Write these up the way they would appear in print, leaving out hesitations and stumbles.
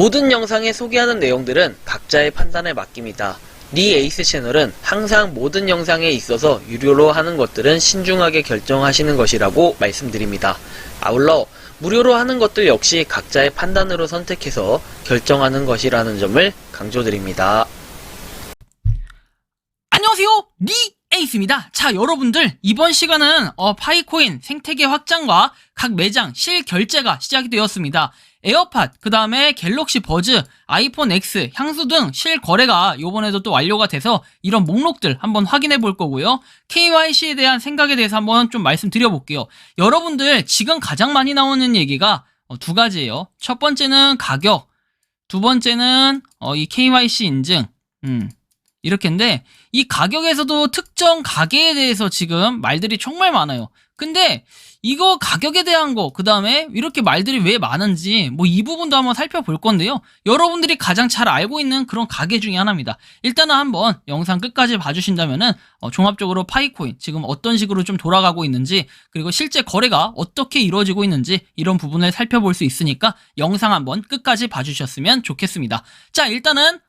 모든 영상에 소개하는 내용들은 각자의 판단에 맡깁니다. 니 에이스 채널은 항상 모든 영상에 있어서 유료로 하는 것들은 신중하게 결정하시는 것이라고 말씀드립니다. 아울러 무료로 하는 것들 역시 각자의 판단으로 선택해서 결정하는 것이라는 점을 강조드립니다. 안녕하세요, 니 에이스입니다. 자, 여러분들 이번 시간은 파이코인 생태계 확장과 각 매장 실결제가 시작이 되었습니다. 에어팟, 그 다음에 갤럭시 버즈, 아이폰 X, 향수 등 실거래가 요번에도 또 완료가 돼서 이런 목록들 한번 확인해 볼 거고요. KYC에 대한 생각에 대해서 한번 좀 말씀드려 볼게요. 여러분들 지금 가장 많이 나오는 얘기가 두 가지예요. 첫 번째는 가격, 두 번째는 이 KYC 인증, 이렇게인데 이 가격에서도 특정 가게에 대해서 지금 말들이 정말 많아요. 근데 이거 가격에 대한 거, 그 다음에 이렇게 말들이 왜 많은지 이 부분도 한번 살펴볼 건데요. 여러분들이 가장 잘 알고 있는 그런 가게 중에 하나입니다. 일단은 한번 영상 끝까지 봐주신다면은 종합적으로 파이코인 지금 어떤 식으로 좀 돌아가고 있는지, 그리고 실제 거래가 어떻게 이루어지고 있는지 이런 부분을 살펴볼 수 있으니까 영상 한번 끝까지 봐주셨으면 좋겠습니다. 자, 일단은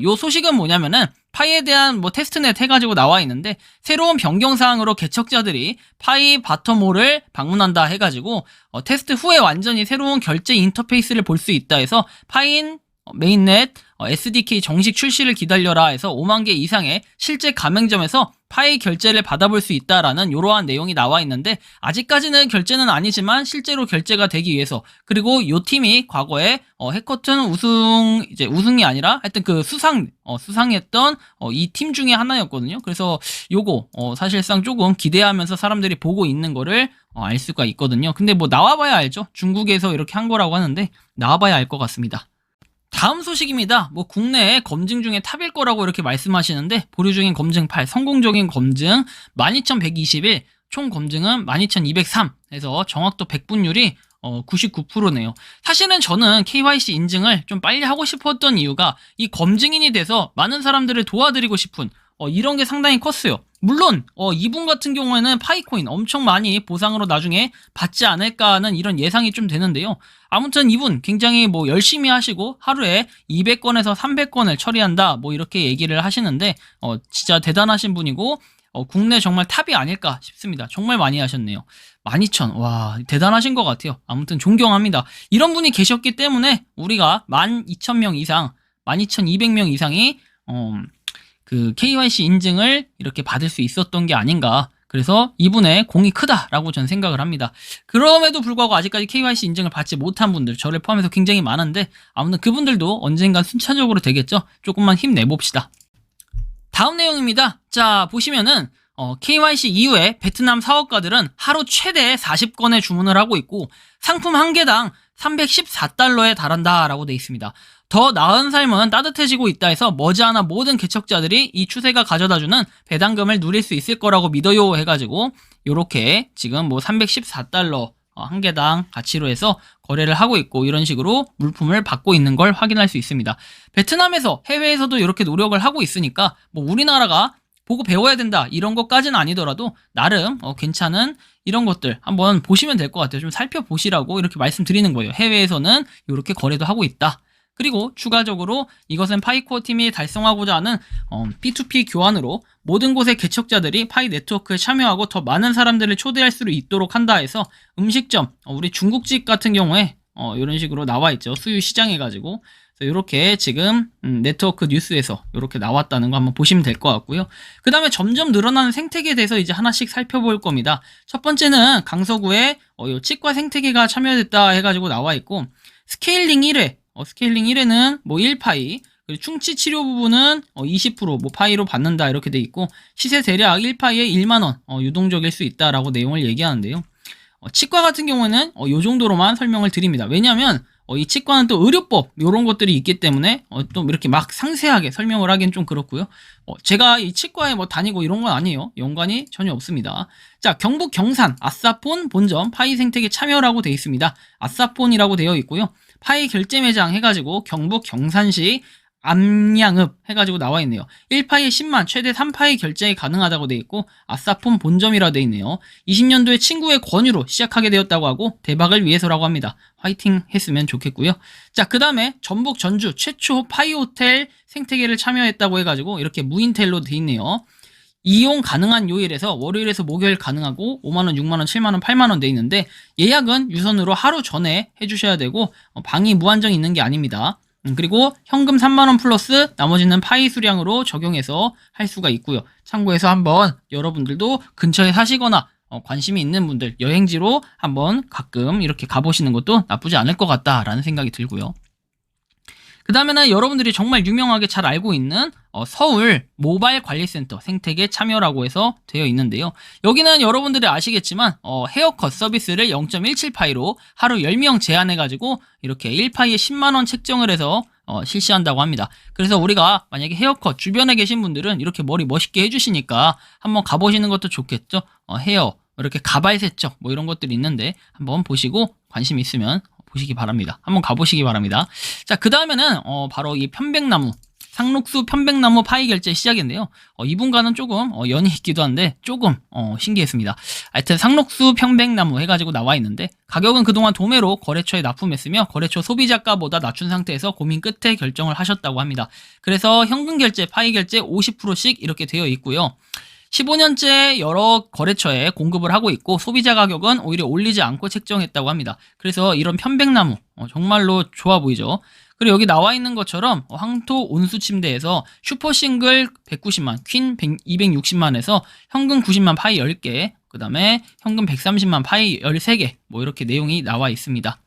요 소식은 뭐냐면은 파이에 대한 테스트넷 해가지고 나와 있는데, 새로운 변경사항으로 개척자들이 파이 바텀홀을 방문한다 해가지고 테스트 후에 완전히 새로운 결제 인터페이스를 볼 수 있다 해서 파인 메인넷 SDK 정식 출시를 기다려라 해서 5만 개 이상의 실제 가맹점에서 파이 결제를 받아볼 수 있다라는 이러한 내용이 나와 있는데, 아직까지는 결제는 아니지만 실제로 결제가 되기 위해서, 그리고 요 팀이 과거에 해커톤 우승이 아니라 하여튼 그 수상했던 이 팀 중에 하나였거든요. 그래서 요거 사실상 조금 기대하면서 사람들이 보고 있는 거를 알 수가 있거든요. 근데 나와봐야 알죠. 중국에서 이렇게 한 거라고 하는데 나와봐야 알 것 같습니다. 다음 소식입니다. 국내에 검증 중에 탑일 거라고 이렇게 말씀하시는데, 보류 중인 검증 8, 성공적인 검증 12,121, 총 검증은 12,203 해서 정확도 100분율이 99%네요. 사실은 저는 KYC 인증을 좀 빨리 하고 싶었던 이유가 이 검증인이 돼서 많은 사람들을 도와드리고 싶은 이런 게 상당히 컸어요. 물론 이분 같은 경우에는 파이코인 엄청 많이 보상으로 나중에 받지 않을까 하는 이런 예상이 좀 되는데요. 아무튼 이분 굉장히 열심히 하시고 하루에 200건에서 300건을 처리한다 이렇게 얘기를 하시는데 진짜 대단하신 분이고 국내 정말 탑이 아닐까 싶습니다. 정말 많이 하셨네요. 12,000, 와, 대단하신 것 같아요. 아무튼 존경합니다. 이런 분이 계셨기 때문에 우리가 12,000명 이상, 12,200명 이상이 그 KYC 인증을 이렇게 받을 수 있었던 게 아닌가. 그래서 이분의 공이 크다라고 저는 생각을 합니다. 그럼에도 불구하고 아직까지 KYC 인증을 받지 못한 분들, 저를 포함해서 굉장히 많은데, 아무튼 그분들도 언젠간 순차적으로 되겠죠. 조금만 힘내봅시다. 다음 내용입니다. 자, 보시면은 KYC 이후에 베트남 사업가들은 하루 최대 40건의 주문을 하고 있고 상품 한 개당 314달러에 달한다 라고 되어 있습니다. 더 나은 삶은 따뜻해지고 있다 해서 머지않아 모든 개척자들이 이 추세가 가져다주는 배당금을 누릴 수 있을 거라고 믿어요 해가지고 요렇게 지금 314달러 한 개당 가치로 해서 거래를 하고 있고, 이런 식으로 물품을 받고 있는 걸 확인할 수 있습니다. 베트남에서, 해외에서도 이렇게 노력을 하고 있으니까 우리나라가 보고 배워야 된다 이런 것까지는 아니더라도 나름 괜찮은 이런 것들 한번 보시면 될 것 같아요. 좀 살펴보시라고 이렇게 말씀드리는 거예요. 해외에서는 이렇게 거래도 하고 있다. 그리고 추가적으로 이것은 파이코어 팀이 달성하고자 하는 P2P 교환으로 모든 곳의 개척자들이 파이 네트워크에 참여하고 더 많은 사람들을 초대할 수 있도록 한다 해서 음식점, 우리 중국집 같은 경우에 이런 식으로 나와 있죠. 수유 시장 해가지고 이렇게 지금 네트워크 뉴스에서 이렇게 나왔다는 거 한번 보시면 될 것 같고요. 그 다음에 점점 늘어나는 생태계에 대해서 이제 하나씩 살펴볼 겁니다. 첫 번째는 강서구에 요 치과 생태계가 참여됐다 해가지고 나와 있고, 스케일링 1회, 스케일링 1회는 1파이, 그리고 충치 치료 부분은 20% 파이로 받는다 이렇게 돼 있고, 시세 대략 1파이에 1만원 유동적일 수 있다라고 내용을 얘기하는데요. 치과 같은 경우에는 요 정도로만 설명을 드립니다. 왜냐하면 이 치과는 또 의료법 이런 것들이 있기 때문에 또 이렇게 막 상세하게 설명을 하기엔 좀 그렇고요. 제가 이 치과에 다니고 이런 건 아니에요. 연관이 전혀 없습니다. 자, 경북 경산 아싸폰 본점 파이 생태계 참여라고 되어 있습니다. 아싸폰이라고 되어 있고요. 파이 결제 매장 해가지고 경북 경산시 암양읍 해가지고 나와 있네요. 1파이에 10만, 최대 3파이 결제 가능하다고 돼 있고, 아싸폰 본점이라 돼 있네요. 20년도에 친구의 권유로 시작하게 되었다고 하고, 대박을 위해서라고 합니다. 화이팅 했으면 좋겠고요. 자, 그 다음에 전북 전주 최초 파이 호텔 생태계를 참여했다고 해가지고, 이렇게 무인텔로 돼 있네요. 이용 가능한 요일에서 월요일에서 목요일 가능하고 5만원, 6만원, 7만원, 8만원 돼 있는데, 예약은 유선으로 하루 전에 해주셔야 되고, 방이 무한정 있는 게 아닙니다. 그리고 현금 3만원 플러스 나머지는 파이 수량으로 적용해서 할 수가 있고요. 참고해서 한번 여러분들도 근처에 사시거나 관심이 있는 분들 여행지로 한번 가끔 이렇게 가보시는 것도 나쁘지 않을 것 같다라는 생각이 들고요. 그 다음에는 여러분들이 정말 유명하게 잘 알고 있는 서울 모바일 관리센터 생태계 참여라고 해서 되어 있는데요. 여기는 여러분들이 아시겠지만 헤어컷 서비스를 0.17파이로 하루 10명 제한해가지고 이렇게 1파이에 10만원 책정을 해서 실시한다고 합니다. 그래서 우리가 만약에 헤어컷 주변에 계신 분들은 이렇게 머리 멋있게 해주시니까 한번 가보시는 것도 좋겠죠. 헤어 이렇게 가발 세척 뭐 이런 것들이 있는데 한번 보시고 관심 있으면 보시기 바랍니다. 한번 가보시기 바랍니다. 자, 그 다음에는 바로 이 편백나무 상록수 편백나무 파이 결제 시작인데요. 이분과는 조금 연이 있기도 한데 조금 신기했습니다. 하여튼 상록수 편백나무 해가지고 나와 있는데, 가격은 그동안 도매로 거래처에 납품했으며 거래처 소비자가보다 낮춘 상태에서 고민 끝에 결정을 하셨다고 합니다. 그래서 현금 결제, 파이 결제 50%씩 이렇게 되어 있고요. 15년째 여러 거래처에 공급을 하고 있고, 소비자 가격은 오히려 올리지 않고 책정했다고 합니다. 그래서 이런 편백나무 정말로 좋아 보이죠. 그리고 여기 나와 있는 것처럼 황토 온수 침대에서 슈퍼 싱글 190만, 퀸 260만에서 현금 90만 파이 10개, 그 다음에 현금 130만 파이 13개, 뭐 이렇게 내용이 나와 있습니다.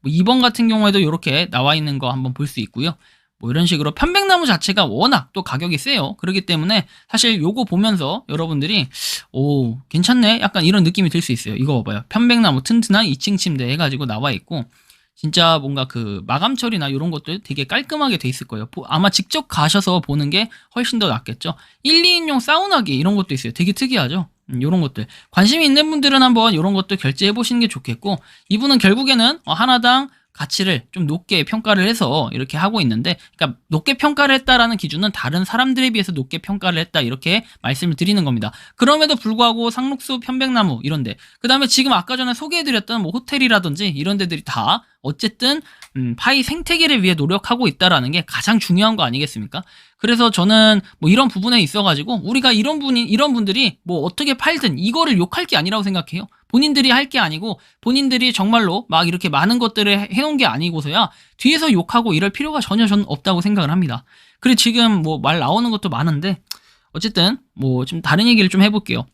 뭐 2번 같은 경우에도 이렇게 나와 있는 거 한번 볼 수 있고요. 뭐 이런 식으로 편백나무 자체가 워낙 또 가격이 세요. 그렇기 때문에 사실 요거 보면서 여러분들이 오 괜찮네 약간 이런 느낌이 들 수 있어요. 이거 봐봐요. 편백나무 튼튼한 2층 침대 해가지고 나와 있고, 진짜 뭔가 그 마감 처리나 이런 것들 되게 깔끔하게 돼 있을 거예요. 아마 직접 가셔서 보는 게 훨씬 더 낫겠죠. 1, 2인용 사우나기 이런 것도 있어요. 되게 특이하죠. 이런 것들 관심이 있는 분들은 한번 이런 것도 결제해 보시는 게 좋겠고, 이분은 결국에는 하나당 가치를 좀 높게 평가를 해서 이렇게 하고 있는데, 그러니까 높게 평가를 했다라는 기준은 다른 사람들에 비해서 높게 평가를 했다 이렇게 말씀을 드리는 겁니다. 그럼에도 불구하고 상록수 편백나무 이런데, 그 다음에 지금 아까 전에 소개해드렸던 뭐 호텔이라든지 이런 데들이 다 어쨌든 파이 생태계를 위해 노력하고 있다라는 게 가장 중요한 거 아니겠습니까? 그래서 저는 뭐 이런 부분에 있어가지고 우리가 이런 분들이 뭐 어떻게 팔든 이거를 욕할 게 아니라고 생각해요. 본인들이 할 게 아니고 본인들이 정말로 막 이렇게 많은 것들을 해놓은 게 아니고서야 뒤에서 욕하고 이럴 필요가 전혀 저는 없다고 생각을 합니다. 그리고 지금 뭐 말 나오는 것도 많은데 어쨌든 뭐 좀 다른 얘기를 좀 해볼게요.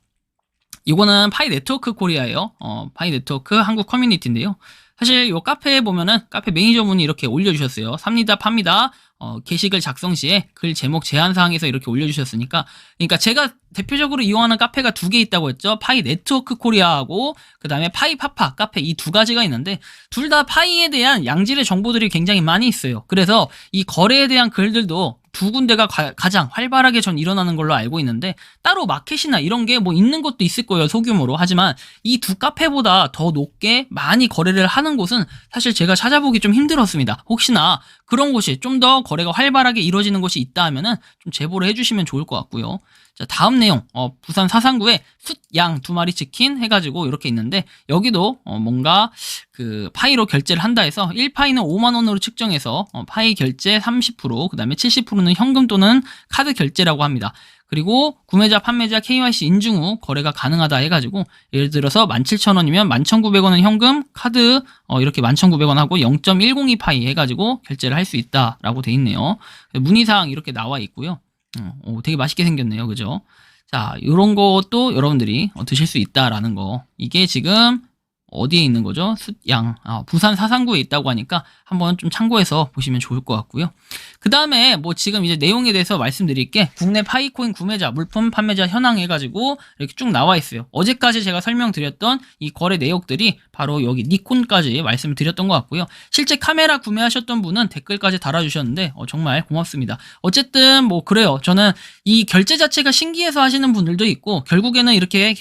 이거는 파이 네트워크 코리아예요. 파이 네트워크 한국 커뮤니티인데요. 사실 요 카페에 보면은 카페 매니저분이 이렇게 올려주셨어요. 삽니다, 팝니다. 게시글 작성 시에 글 제목 제한사항에서 이렇게 올려주셨으니까, 그러니까 제가 대표적으로 이용하는 카페가 두 개 있다고 했죠. 파이 네트워크 코리아하고 그 다음에 파이 파파 카페, 이 두 가지가 있는데 둘 다 파이에 대한 양질의 정보들이 굉장히 많이 있어요. 그래서 이 거래에 대한 글들도 두 군데가 가장 활발하게 전 일어나는 걸로 알고 있는데, 따로 마켓이나 이런 게 뭐 있는 것도 있을 거예요, 소규모로. 하지만 이 두 카페보다 더 높게 많이 거래를 하는 곳은 사실 제가 찾아보기 좀 힘들었습니다. 혹시나 그런 곳이 좀 더 거래가 활발하게 이루어지는 곳이 있다 하면은 좀 제보를 해주시면 좋을 것 같고요. 자, 다음 내용, 부산 사상구에 숫, 양 2마리 치킨 해가지고 이렇게 있는데, 여기도 뭔가 그 파이로 결제를 한다 해서 1파이는 5만원으로 측정해서 파이 결제 30%, 그 다음에 70%는 현금 또는 카드 결제라고 합니다. 그리고 구매자, 판매자 KYC 인증 후 거래가 가능하다 해가지고, 예를 들어서 17,000원이면 11,900원은 현금, 카드 이렇게 11,900원 하고 0.102파이 해가지고 결제를 할 수 있다라고 돼 있네요. 문의사항 이렇게 나와 있고요. 되게 맛있게 생겼네요. 그죠? 자, 요런 것도 여러분들이 드실 수 있다라는 거. 이게 지금 어디에 있는 거죠? 숫양. 부산 사상구에 있다고 하니까 한번 좀 참고해서 보시면 좋을 것 같고요. 그 다음에 뭐 지금 이제 내용에 대해서 말씀드릴게, 국내 파이코인 구매자, 물품 판매자 현황 해가지고 이렇게 쭉 나와 있어요. 어제까지 제가 설명드렸던 이 거래 내역들이 바로 여기 니콘까지 말씀을 드렸던 것 같고요. 실제 카메라 구매하셨던 분은 댓글까지 달아주셨는데 정말 고맙습니다. 어쨌든 뭐 그래요. 저는 이 결제 자체가 신기해서 하시는 분들도 있고, 결국에는 이렇게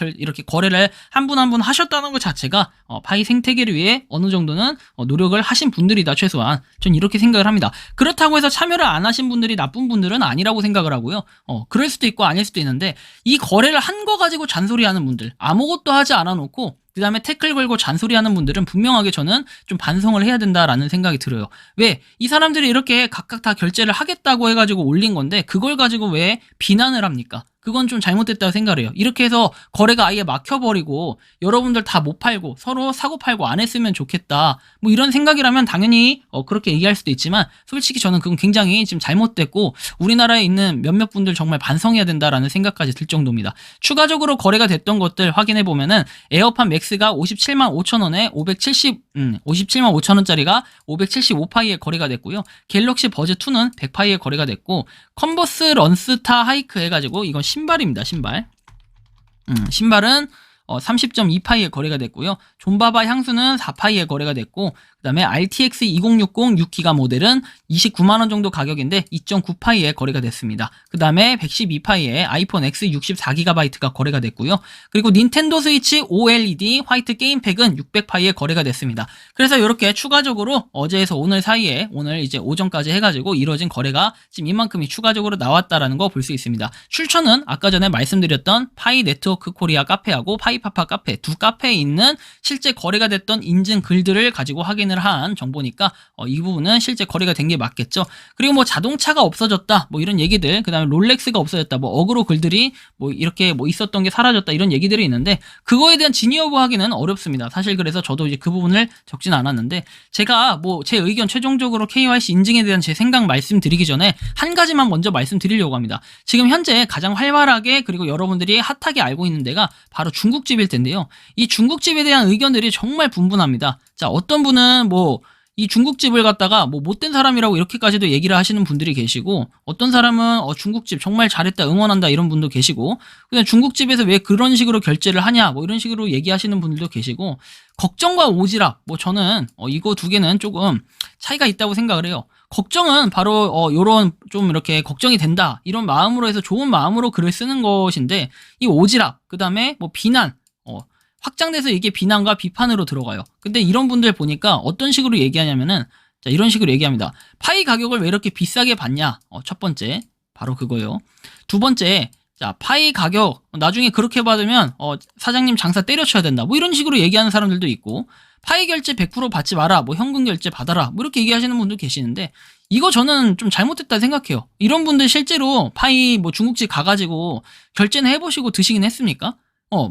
거래를 한 분 한 분 하셨다는 것 자체가 파이 생태계를 위해 어느 정도는 노력을 하신 분들이다, 최소한. 전 이렇게 생각을 합니다. 그렇다고 해서 참여를 안 하신 분들이 나쁜 분들은 아니라고 생각을 하고요. 그럴 수도 있고 아닐 수도 있는데, 이 거래를 한 거 가지고 잔소리하는 분들, 아무것도 하지 않아 놓고 그 다음에 태클 걸고 잔소리하는 분들은 분명하게 저는 좀 반성을 해야 된다라는 생각이 들어요. 왜? 이 사람들이 이렇게 각각 다 결제를 하겠다고 해가지고 올린 건데 그걸 가지고 왜 비난을 합니까? 그건 좀 잘못됐다고 생각을 해요. 이렇게 해서 거래가 아예 막혀버리고 여러분들 다 못 팔고 서로 사고팔고 안 했으면 좋겠다. 뭐 이런 생각이라면 당연히 그렇게 얘기할 수도 있지만, 솔직히 저는 그건 굉장히 지금 잘못됐고 우리나라에 있는 몇몇 분들 정말 반성해야 된다라는 생각까지 들 정도입니다. 추가적으로 거래가 됐던 것들 확인해 보면은 에어팟 맥스가 57만 5천 원에 57만 5천 원짜리가 575파이에 거래가 됐고요. 갤럭시 버즈 2는 100파이에 거래가 됐고, 컨버스 런스타 하이크 해가지고 이건 신발입니다. 신발은 30.2파이에 거래가 됐고요. 존바바 향수는 4파이에 거래가 됐고, 그 다음에 RTX 2060 6기가 모델은 29만원 정도 가격인데 2.9파이에 거래가 됐습니다. 그 다음에 112파이에 아이폰 X 64GB가 거래가 됐고요. 그리고 닌텐도 스위치 OLED 화이트 게임팩은 600파이에 거래가 됐습니다. 그래서 이렇게 추가적으로 어제에서 오늘 사이에, 오늘 이제 오전까지 해가지고 이루어진 거래가 지금 이만큼이 추가적으로 나왔다라는 거 볼 수 있습니다. 출처는 아까 전에 말씀드렸던 파이 네트워크 코리아 카페하고 파이파파 카페, 두 카페에 있는 실제 거래가 됐던 인증 글들을 가지고 확인을 한 정보니까 이 부분은 실제 거래가 된 게 맞겠죠. 그리고 뭐 자동차가 없어졌다, 뭐 이런 얘기들, 그 다음에 롤렉스가 없어졌다, 뭐 어그로 글들이 뭐 이렇게 뭐 있었던 게 사라졌다, 이런 얘기들이 있는데 그거에 대한 진위 여부 하기는 어렵습니다. 사실 그래서 저도 이제 그 부분을 적진 않았는데, 제가 뭐 제 의견 최종적으로 KYC 인증에 대한 제 생각 말씀드리기 전에 한 가지만 먼저 말씀드리려고 합니다. 지금 현재 가장 활발하게 그리고 여러분들이 핫하게 알고 있는 데가 바로 중국집일 텐데요. 이 중국집에 대한 의견들이 정말 분분합니다. 자, 어떤 분은 뭐 이 중국집을 갖다가 뭐 못된 사람이라고 이렇게까지도 얘기를 하시는 분들이 계시고, 어떤 사람은 중국집 정말 잘했다, 응원한다, 이런 분도 계시고, 그냥 중국집에서 왜 그런 식으로 결제를 하냐, 뭐 이런 식으로 얘기하시는 분들도 계시고, 걱정과 오지랖, 뭐 저는 이거 두 개는 조금 차이가 있다고 생각을 해요. 걱정은 바로 요런 좀 이렇게 걱정이 된다, 이런 마음으로 해서 좋은 마음으로 글을 쓰는 것인데, 이 오지랖, 그 다음에 뭐 비난, 확장돼서 이게 비난과 비판으로 들어가요. 근데 이런 분들 보니까 어떤 식으로 얘기하냐면은, 자, 이런 식으로 얘기합니다. 파이 가격을 왜 이렇게 비싸게 받냐? 첫 번째, 바로 그거예요. 두 번째, 자, 파이 가격 나중에 그렇게 받으면 사장님 장사 때려쳐야 된다, 뭐 이런 식으로 얘기하는 사람들도 있고, 파이 결제 100% 받지 마라, 뭐 현금 결제 받아라, 뭐 이렇게 얘기하시는 분도 계시는데, 이거 저는 좀 잘못됐다 생각해요. 이런 분들 실제로 파이 뭐 중국집 가가지고 결제는 해보시고 드시긴 했습니까?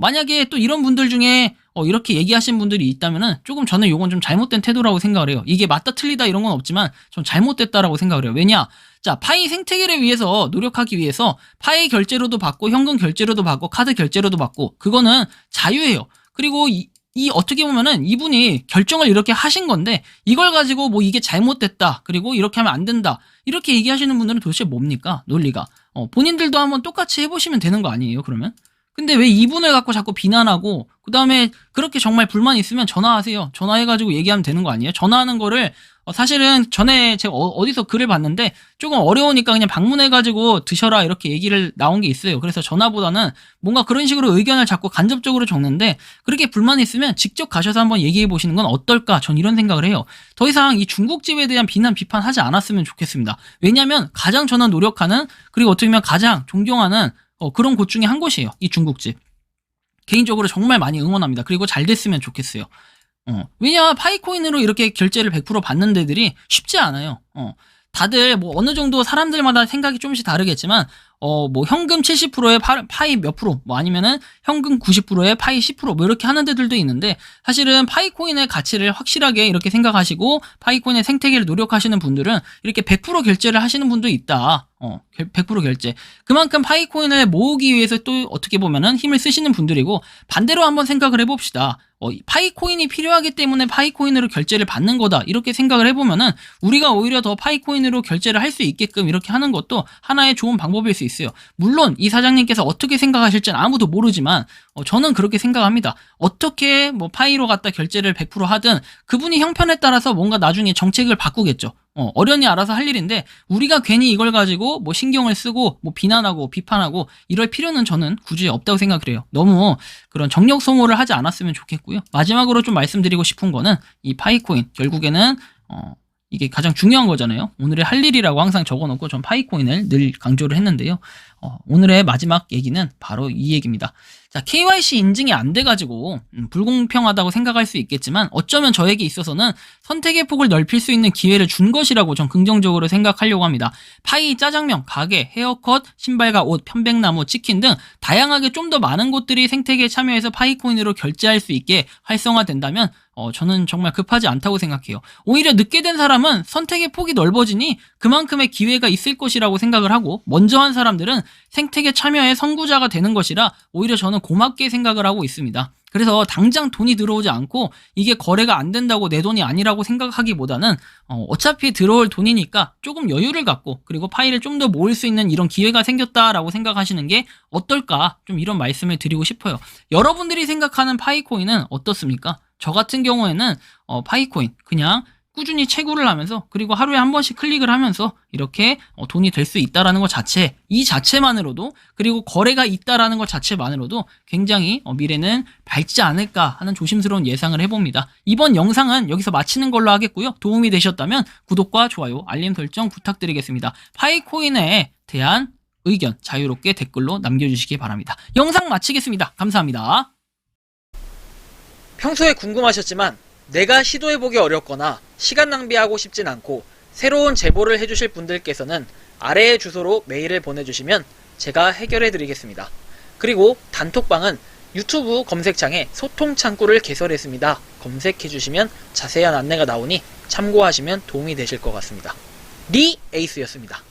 만약에 또 이런 분들 중에 이렇게 얘기하신 분들이 있다면은 조금 저는 요건 좀 잘못된 태도라고 생각을 해요. 이게 맞다 틀리다 이런 건 없지만 전 잘못됐다라고 생각을 해요. 왜냐? 자, 파이 생태계를 위해서 노력하기 위해서 파이 결제로도 받고 현금 결제로도 받고 카드 결제로도 받고, 그거는 자유예요. 그리고 이 어떻게 보면은 이분이 결정을 이렇게 하신 건데, 이걸 가지고 뭐 이게 잘못됐다, 그리고 이렇게 하면 안 된다, 이렇게 얘기하시는 분들은 도대체 뭡니까? 논리가. 본인들도 한번 똑같이 해보시면 되는 거 아니에요, 그러면? 근데 왜 이분을 갖고 자꾸 비난하고, 그 다음에 그렇게 정말 불만 있으면 전화하세요. 전화해가지고 얘기하면 되는 거 아니에요? 전화하는 거를 사실은 전에 제가 어디서 글을 봤는데 조금 어려우니까 그냥 방문해가지고 드셔라, 이렇게 얘기를 나온 게 있어요. 그래서 전화보다는 뭔가 그런 식으로 의견을 자꾸 간접적으로 적는데, 그렇게 불만이 있으면 직접 가셔서 한번 얘기해 보시는 건 어떨까? 전 이런 생각을 해요. 더 이상 이 중국집에 대한 비난 비판하지 않았으면 좋겠습니다. 왜냐하면 가장 저는 노력하는, 그리고 어떻게 보면 가장 존경하는 그런 곳 중에 한 곳이에요, 이 중국집. 개인적으로 정말 많이 응원합니다. 그리고 잘 됐으면 좋겠어요. 왜냐, 파이코인으로 이렇게 결제를 100% 받는 데들이 쉽지 않아요. 다들 뭐 어느 정도 사람들마다 생각이 조금씩 다르겠지만, 뭐 현금 70%에 파이 몇 프로, 뭐 아니면은 현금 90%에 파이 10%, 뭐 이렇게 하는 데들도 있는데, 사실은 파이코인의 가치를 확실하게 이렇게 생각하시고 파이코인의 생태계를 노력하시는 분들은 이렇게 100% 결제를 하시는 분도 있다. 100% 결제. 그만큼 파이코인을 모으기 위해서 또 어떻게 보면은 힘을 쓰시는 분들이고, 반대로 한번 생각을 해봅시다. 파이코인이 필요하기 때문에 파이코인으로 결제를 받는 거다, 이렇게 생각을 해보면은 우리가 오히려 더 파이코인으로 결제를 할 수 있게끔 이렇게 하는 것도 하나의 좋은 방법일 수 있어요. 물론 이 사장님께서 어떻게 생각하실지는 아무도 모르지만 저는 그렇게 생각합니다. 어떻게 뭐 파이로 갖다 결제를 100% 하든 그분이 형편에 따라서 뭔가 나중에 정책을 바꾸겠죠. 어련히 알아서 할 일인데 우리가 괜히 이걸 가지고 뭐 신경을 쓰고 뭐 비난하고 비판하고 이럴 필요는 저는 굳이 없다고 생각을 해요. 너무 그런 정력 소모를 하지 않았으면 좋겠고요. 마지막으로 좀 말씀드리고 싶은 거는 이 파이코인 결국에는 이게 가장 중요한 거잖아요. 오늘의 할 일이라고 항상 적어놓고 전 파이코인을 늘 강조를 했는데요. 오늘의 마지막 얘기는 바로 이 얘기입니다. 자, KYC 인증이 안 돼가지고 불공평하다고 생각할 수 있겠지만 어쩌면 저에게 있어서는 선택의 폭을 넓힐 수 있는 기회를 준 것이라고 전 긍정적으로 생각하려고 합니다. 파이, 짜장면, 가게, 헤어컷, 신발과 옷, 편백나무, 치킨 등 다양하게 좀 더 많은 곳들이 생태계에 참여해서 파이코인으로 결제할 수 있게 활성화된다면 저는 정말 급하지 않다고 생각해요. 오히려 늦게 된 사람은 선택의 폭이 넓어지니 그만큼의 기회가 있을 것이라고 생각을 하고 먼저 한 사람들은 생태계 참여의 선구자가 되는 것이라 오히려 저는 고맙게 생각을 하고 있습니다. 그래서 당장 돈이 들어오지 않고 이게 거래가 안 된다고 내 돈이 아니라고 생각하기보다는 어차피 들어올 돈이니까 조금 여유를 갖고 그리고 파이를 좀 더 모을 수 있는 이런 기회가 생겼다라고 생각하시는 게 어떨까 좀 이런 말씀을 드리고 싶어요. 여러분들이 생각하는 파이코인은 어떻습니까? 저 같은 경우에는 파이코인 그냥 꾸준히 채굴을 하면서 그리고 하루에 한 번씩 클릭을 하면서 이렇게 돈이 될 수 있다라는 것 자체, 이 자체만으로도 그리고 거래가 있다라는 것 자체만으로도 굉장히 미래는 밝지 않을까 하는 조심스러운 예상을 해봅니다. 이번 영상은 여기서 마치는 걸로 하겠고요. 도움이 되셨다면 구독과 좋아요, 알림 설정 부탁드리겠습니다. 파이코인에 대한 의견 자유롭게 댓글로 남겨주시기 바랍니다. 영상 마치겠습니다. 감사합니다. 평소에 궁금하셨지만 내가 시도해보기 어렵거나 시간 낭비하고 싶진 않고 새로운 제보를 해주실 분들께서는 아래의 주소로 메일을 보내주시면 제가 해결해드리겠습니다. 그리고 단톡방은 유튜브 검색창에 소통 창구를 개설했습니다. 검색해주시면 자세한 안내가 나오니 참고하시면 도움이 되실 것 같습니다. 리 에이스였습니다.